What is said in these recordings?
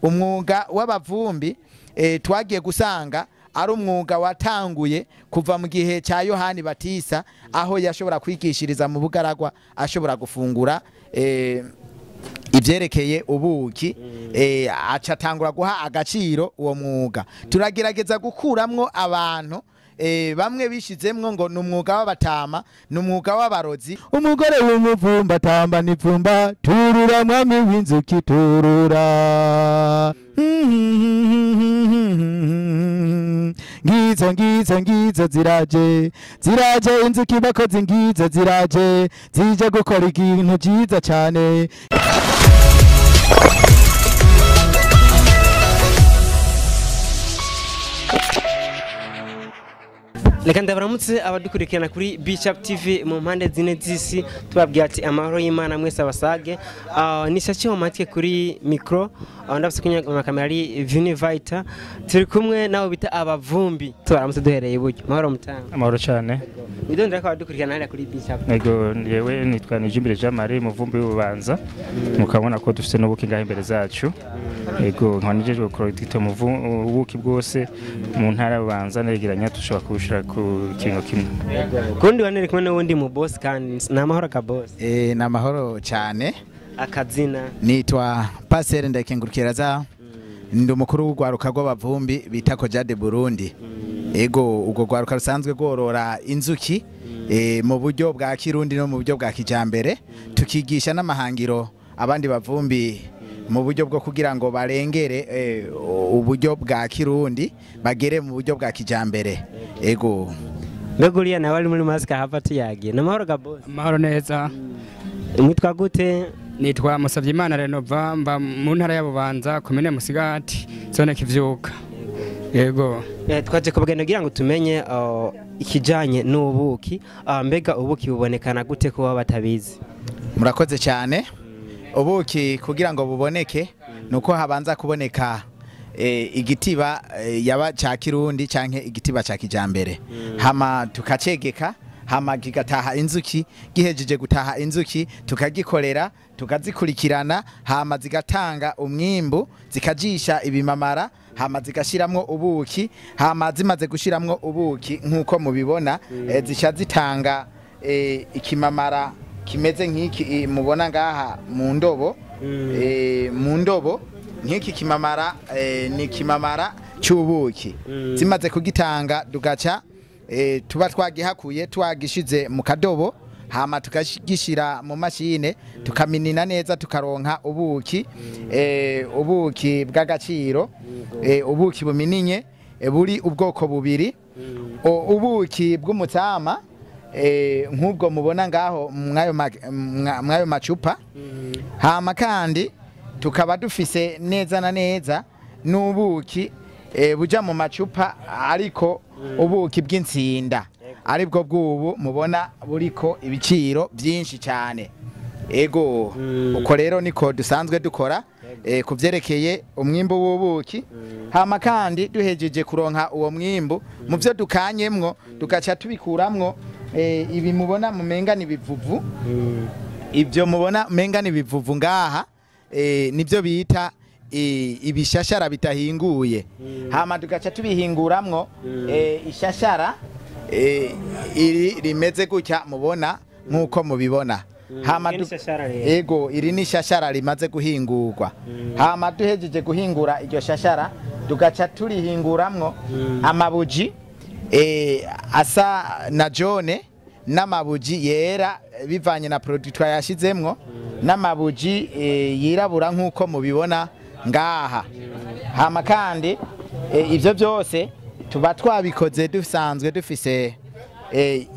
umwuga w'abavumbi twagiye gusanga ari umwuga watanguye kuva mu gihe cya Yohani Batisa aho yashobora kwigishiriza mu bugaragwa ashobora gufungura ivyerekeye ubuki acatangura guha agaciro uwo mwuga. Turagerageza gukuramwo abantu bamwe bishizemwo ngo numwuga w'abatama numwuga w'abarozi. Umugore w'umuvumba tamba nivumba turura mwami w'inzuki turura ngizo ziraje inzuki bakoze ngizo ziraje zije gukora ikintu ciza cyane. Reka ndabaramutse abadukurikirana kuri Bishop TV mu mpande zine z'isi tubabwira ati amahoro y'Imana mwese abasage. Nishakiye mu matike kuri micro ndafise kunyuma kamera ari Vini Vita turi kumwe nabo bita abavumbi. Tubaramutse duhereye buryo amahoro mutanga. Amahoro cyane. Bidondera ko abadukurikirana hariya kuri Bishop. Ego yewe nitwa Nijimbire Jean Marie muvumbi w'ubanza mukabona ko dufite n'ubuki ngaho imbere zacu. Ego nkanije gukora itito ubuki bwose mu ntara y'ubanza negeranya tushobora kubushira ku kintu kimwe. Kundi wanere kumwe n'undi mu boss kandi namahoro ka boss. Namahoro cyane. Akazina nitwa Passer Ndakengurukiraza ndi umukuru w'ugwaruka rw'abavumbi bita Koja de Burundi. Ego ubwo gwaruka rusanzwe gorora inzuki mu buryo bwa Kirundi no mu buryo bwa kijambere tukigisha n'amahangiro abandi bavumbi mu buryo bwo kugira ngo barengere uburyo bwa Kirundi bagere mu buryo bwa kijambere. Ego Beguriya nawe ari muri masika hava tuyagiye namahoro ga boss. Amahoro neza. Mwitwa gute? Nitwa Musavyimana Renova mba mu ntara y'Abubanza komine Musigati zone Kivyuka. Yego twaje kubagenda kugira ngo tumenye ikijanye n'ubuki mbega ubuki bubonekana gute ko batabizi. Murakoze cyane. Ubuki kugira ngo buboneke nuko habanza kuboneka igitiba yaba cha Kirundi canke igitiba cha kijambere hama tukacegeka hama gigataha inzuki gihejeje gutaha inzuki tukagikorera tukazikurikirana hama zigatanga umwimbu zikajisha ibimamara hama zigashiramwo ubuki hama zimaze gushiramwo ubuki nkuko mubibona zica zitanga ikimamara kimeze nk'iki mubona ngaha mu ndobo nk'iki kimamara ni kimamara cy'ubuki zimaze kugitanga dugaca tuba twagihakuye twagishize mu kadobo hama tukagishira mu mashine tukaminina neza tukaronka ubuki ubuki bw'agaciro ubuki bumininye buri ubwoko bubiri ubuki bw'umutama nk'ubwo mubona ngaho mwayo macupa hama kandi tukaba dufise neza na neza n'ubuki buja mu macupa ariko ubuki bw'insinda aribwo bw'ubu mubona buriko ibiciro byinshi cyane. Ego uko rero niko dusanzwe dukora kuvyerekeye umwimbo w'ubuki hama kandi duhejeje kuronka uwo mwimbo mu byo dukanyemwo dugaca tubikuramwo ibi mubona mumenga nibivuvu ibyo mubona menga nibivuvu ngaha nibyo bita ibishashara bitahinguye hama dugaca tubihinguramwo ishashara iri rimeze gutya mubona nkuko mubibona hama ego iri ni shashara rimaze guhingurwa hama duhejeje guhingura iryo shashara dugaca turihinguramwo amabuji asa na jone n'amabuji yera bivanye na produit yashizemwo n'amabuji yirabura nkuko mubibona ngaha hama kandi ivyo byose tuba twabikoze dusanzwe dufise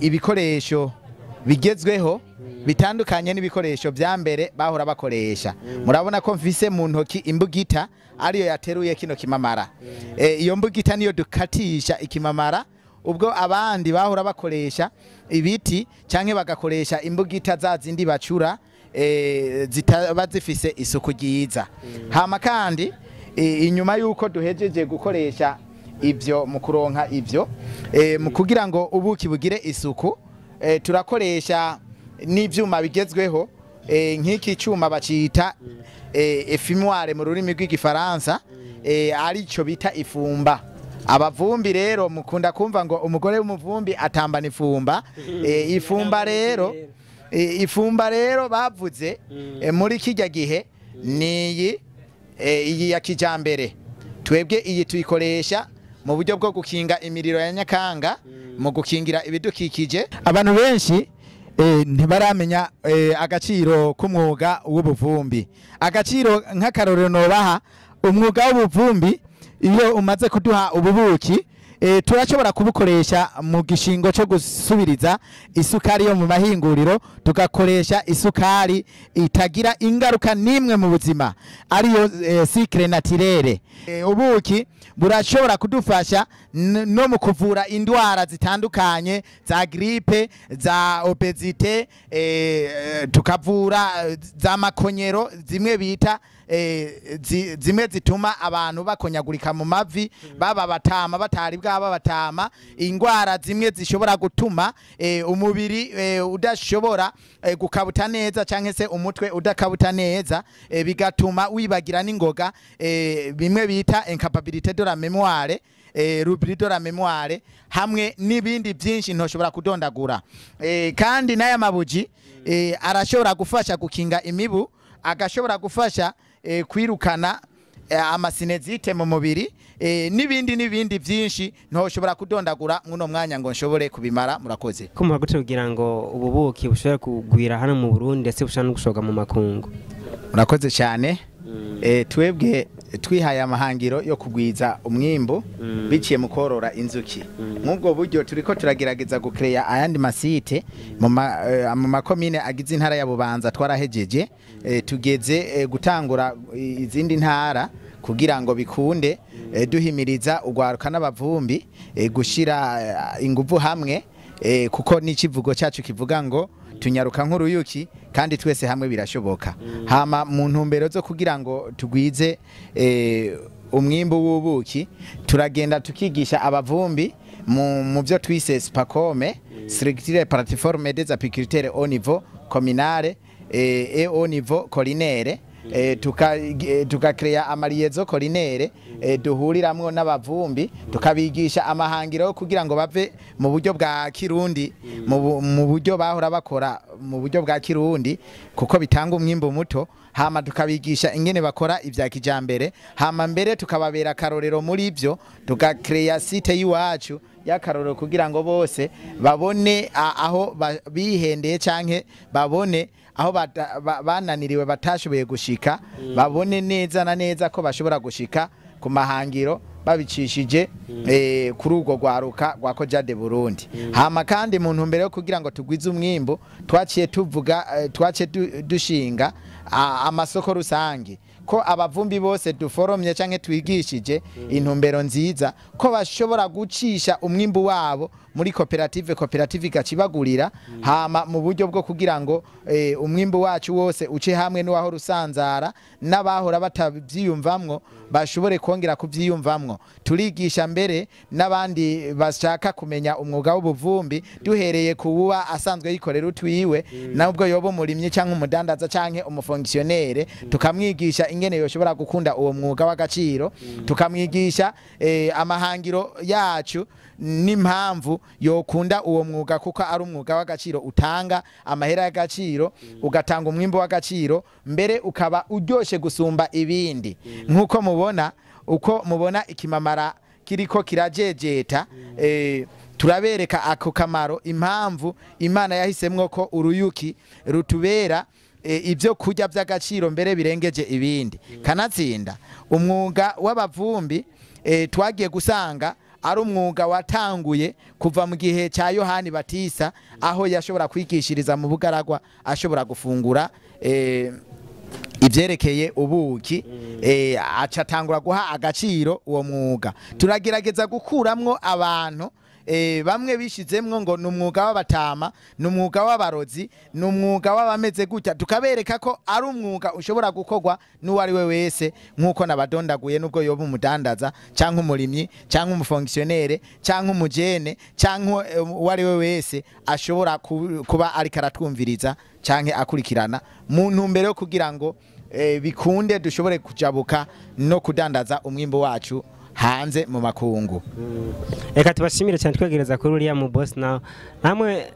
ibikoresho bigezweho bitandukanye n'ibikoresho bya mbere bahora bakoresha. Murabona ko mfise mu ntoki imbugita ariyo yateruye kino kimamara iyo mbugita niyo dukatisha ikimamara ubwo abandi bahora bakoresha ibiti canke bagakoresha imbugita za zindi bacura zitaba zifise isuku ryiza. Hama kandi inyuma yuko duhejeje gukoresha ibyo mu kuronka ibyo mu kugira ngo ubuki bugire isuku turakoresha n'ivyuma bigezweho nk'iki cyuma bacita efimware mu rurimi rw'igifaransa arico bita ifumba. Abavumbi rero mukunda kumva ngo umugore w'umuvumbi atambana ifumba. Ifumba rero bavuze muri kijya gihe niyi iyi ya kijambere. Twebwe iyi tuyikoresha mu buryo bwo gukinga imiriro ya Nyakanga, mu gukingira ibidukikije. Abantu benshi ntibaramenya agaciro k'umwuga w'ubuvumbi. Agaciro nk'akarorero nobaha, umwuga w'ubuvumbi iyo umaze kuduha ububuki turashobora kubukoresha mu gishingo cyo gusubiriza isukari yo mu mahinguriro, tugakoresha isukari itagira ingaruka nimwe mu buzima, ariyo cycle naturelle. Ubuki burashobora kudufasha no mu kuvura indwara zitandukanye za grippe, za obesite, tukavura za makonyero zimwe bita zimwe zituma abantu bakonyagurika mu mavi, baba batama batari bwaba batama, ingwara zimwe zishobora gutuma umubiri udashobora gukabuta neza canke se umutwe udakabuta neza, bigatuma wibagira n'ingoga, bimwe bita incapacité de la mémoire, rubri de la mémoire, hamwe n'ibindi byinshi ntoshobora kudondagura. Kandi n'aya mabuji arashobora gufasha gukinga imibu, agashobora gufasha kwirukana amasinezite mu mubiri, n'ibindi byinshi ntoshobora kudondagura muno mwanya ngo nshobore kubimara. Murakoze. Ko muhagutse kugira ngo ububuki bushobora kugwira hano mu Burundi ndetse bushobora no gushoga mu makungu. Murakoze cyane. Twebwe twihaye amahangiro yo kugwiza umwimbo biciye mu korora inzuki. Nk'ubwo buryo turiko turagerageza gukreya ayandi masite mu makomine agize intara ya Bubanza. Twarahejeje tugeze gutangura izindi ntara kugira ngo bikunde, duhimiriza ugwaruka n'abavumbi gushira inguvu hamwe, kuko n'ikivugo cyacu kivuga ngo tunyaruka nk'uruyuki kandi twese hamwe birashoboka. Hama mu ntumbero zo kugira ngo tugwize umwimbo w'ubuki, turagenda tukigisha abavumbi mu byo twise spacome, structure plateforme des apiculteurs au niveau communal et au niveau collinaire. Tukakreya amariezo collinaire duhuriramwo n'abavumbi, tukabigisha amahangiro kugira ngo bave mu buryo bwa Kirundi, mu buryo bahora bakora mu buryo bwa Kirundi, kuko bitanga umwimbo muto. Hama tukabigisha ingene bakora ivya kijambere, hama mbere tukababera karorero muri ivyo, tukakreya site yiwacu yakarorero kugira ngo bose babone aho bihendeye canke babone aho bananiriwe batashoboye gushika, babone neza na neza ko bashobora gushika ku mahangiro babicishije kuri urwo rwaruka rwa Kojade Burundi. Hama kandi mu ntumbero yo kugira ngo tugwize umwimbo, twaciye dushinga amasoko rusange, ko abavumbi bose duforomye canke twigishije intumbero nziza ko bashobora gucisha umwimbu wabo muri koperative ikacibagurira, hama mu buryo bwo kugira ngo umwimbu wacu wose uce hamwe n'uwaho rusanzara, n'abahora batavyiyumvamwo bashobore kongera kuvyiyumvamwo. Turigisha mbere n'abandi bashaka kumenya umwuga w'ubuvumbi, duhereye kuwa asanzwe yikorera utwiwe, nabwo yobo murimye canke umudandaza canke umufonctionnaire, tukamwigisha ingene yoshobora gukunda uwo mwuga w'agaciro, tukamwigisha amahangiro yacu n'impamvu yokunda uwo mwuga, kuko ari umwuga w'agaciro utanga amahera y'agaciro, ugatanga umwimbo w'agaciro, mbere ukaba uryoshe gusumba ibindi. Nkuko mubona, uko mubona ikimamara kiriko kirajejeta, turabereka ako kamaro, impamvu Imana yahisemwo ko uruyuki rutubera ibyo kurya by'agaciro mbere birengeje ibindi. Kanatsinda umwuga w'abavumbi twagiye gusanga ari umwuga watanguye kuva mu gihe cya Yohani Batista, aho yashobora kwigishiriza mu bugaragwa, ashobora gufungura ivyerekeye ubuki, acatangura guha agaciro uwo mwuga. Turagerageza gukuramwo abantu bamwe bishizemwo ngo numwuga w'abatama numwuga w'abarozi numwuga w'abameze gutya tukabereka ko ari umwuga ushobora gukorwa n'uwari we wese nkuko nabadondaguye nubwo yoba umudandaza canke umurimyi canke umufonctionnaire canke umujene canke uwari we wese ashobora kuba ari karatwumviriza canke akurikirana mu ntumbero yo kugira ngo bikunde dushobore kujabuka no kudandaza umwimbo wacu hanze mu makungu. Reka tubashimire cyane twegereza kuri uriya mu boss nawe namwe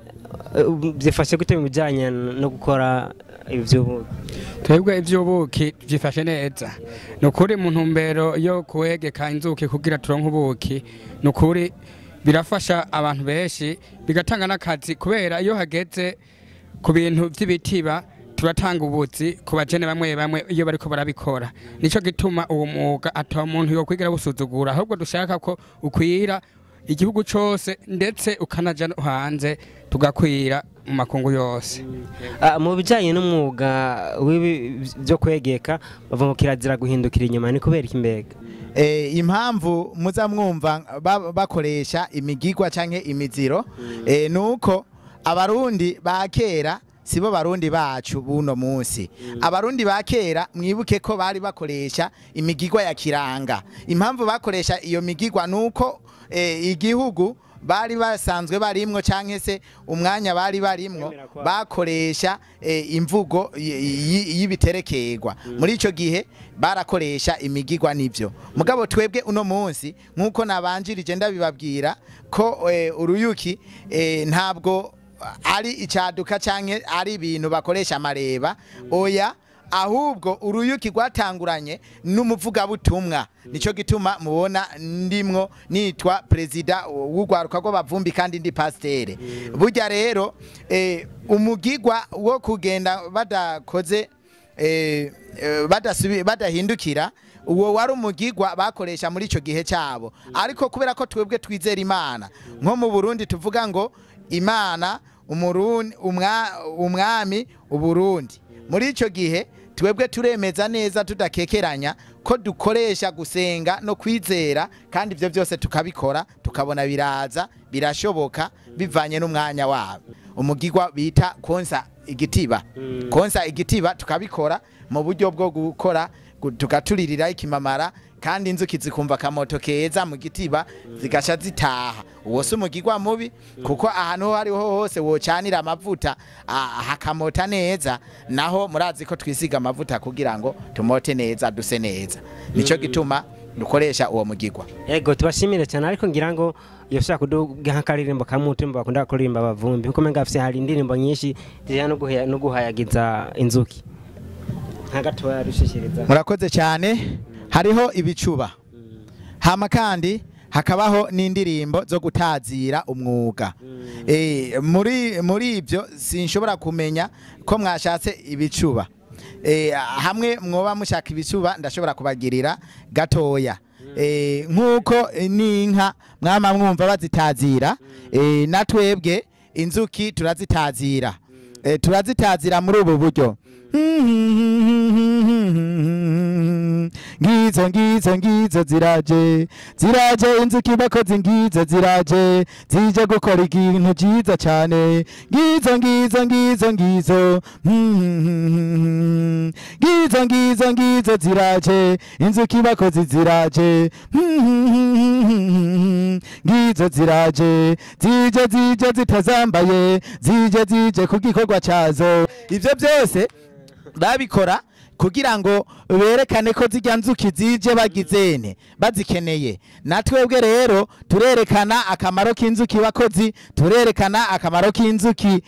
byifashe gute mu bijyanye no gukora ivy'ubuki? Twebwe ivy'ubuki byifashe neza nukuri mu ntumbero yo kuwegeka inzuki kugira turonke ubuki nukuri birafasha abantu benshi bigatanga n'akazi kubera iyo hageze ku bintu by'ibitiba turatanga ubuzi ku bajene bamwe iyo bariko barabikora nico gituma uwo mwuga ata umuntu yo kwigira gusuzugura ahubwo dushaka ko ukwira igihugu cyose ndetse ukanaja hanze tugakwira mu makungu yose. Mu bijanye n'umwuga byo kwegeka bavuga kirazira guhindukira inyuma ni kubera ikimbega impamvu muza mwumva bakoresha imigigwa canke imiziro nuko abarundi bakera sibo barundi bacu buno munsi abarundi bakera mwibuke ko bari bakoresha imigigwa ya kiranga impamvu bakoresha iyo migigwa nuko igihugu bari basanzwe barimwo canke se umwanya bari barimwo bakoresha imvugo y'ibiterekerwa muri ico gihe barakoresha imigigwa nivyo mugabo twebwe uno munsi nkuko nabanjirije ndabibabwira ko uruyuki ntabwo ari icaduka canke ari ibintu bakoresha amareba oya ahubwo uruyuki rwatanguranye n'umuvuga butumwa nico gituma mubona ndimwo nitwa president w'ugwaruka rw'abavumbi kandi ndi pasteur burya rero umugigwa wo kugenda badakoze badahindukira uwo wari umugigwa bakoresha muri ico gihe cyabo ariko kubera ko twebwe twizera Imana nko mu Burundi tuvuga ngo Imana umwami uburundi muri ico gihe twebwe turemeza neza tudakekeranya ko dukoresha gusenga no kwizera kandi ivyo byose tukabikora tukabona biraza birashoboka bivanye n'umwanya wabo umugigwa bita konsa igitiba tukabikora mu buryo bwo gukora tugaturirira ikimamara kandi inzuki zikumva kamoto keza mu gitiba zigasha zitaha uwo se umugigwa mubi kuko ahantu hariho hose wocanira amavuta hakamota neza naho murazi ko twisiga amavuta kugira ngo tumote neza duse neza nico gituma dukoresha uwo mugigwa. Yego tubashimire cyane ariko ngira ngo yoshaka kuduga nk'akaririmbo kamutemba bakunda kuririmba abavumbi kuko menga afise hari indirimbo nyinshi zijana no guhayagiza inzuki nk'agatoya rushishiriza. Murakoze cyane hariho ibicuba hama hakabaho n'indirimbo zo gutazira umwuga muri ibyo sinshobora kumenya ko mwashatse ibicuba hamwe mwoba mushaka ibicuba ndashobora kubagirira gatoya nkuko n'inka mwama mwumva bazitazira natwebwe inzuki turazitazira muri ubu buryo ngizo ziraje inzuki bakoze ngizo ziraje zije gukora ikintu cyiza cyane ngizo ziraje inzuki bakoze ziraje ngizo ziraje zije zitazambaye zije ku gikorwa cyazo ivyo byose babikora kugira ngo berekane ko zijya nzuki zije bagizene bazikeneye natwebwe rero turerekana akamaro k'inzuki bakozi turerekana akamaro k'inzuki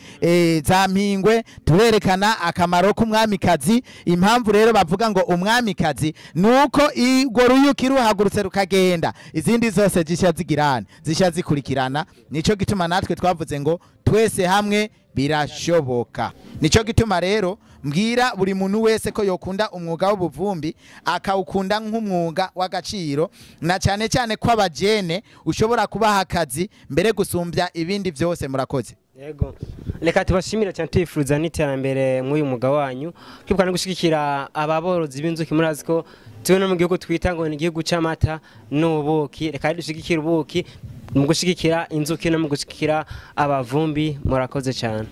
za mpingwe turerekana akamaro k'umwamikazi impamvu rero bavuga ngo umwamikazi nuko igwo ruyuki ruhagurutse rukagenda izindi zose zisha zikurikirana nico gituma natwe twavuze ngo twese hamwe birashoboka nico gituma rero mbwira buri muntu wese ko yokunda umwuga w'ubuvumbi akawukunda nk'umwuga w'agaciro na cyane cyane ko abajene ushobora kubaha akazi mbere gusumbya ibindi byose murakoze. Yego reka tubashimira cyane twifuza n'iterambere mw'uyu mwuga wanyu kwibuka no gushigikira ababorozi b'inzuki murazi ko tubona mu gihugu twita ngo ni igihugu c'amata n'ubuki reka dushigikira ubuki mu gushigikira inzuki no mu gushigikira abavumbi murakoze cyane.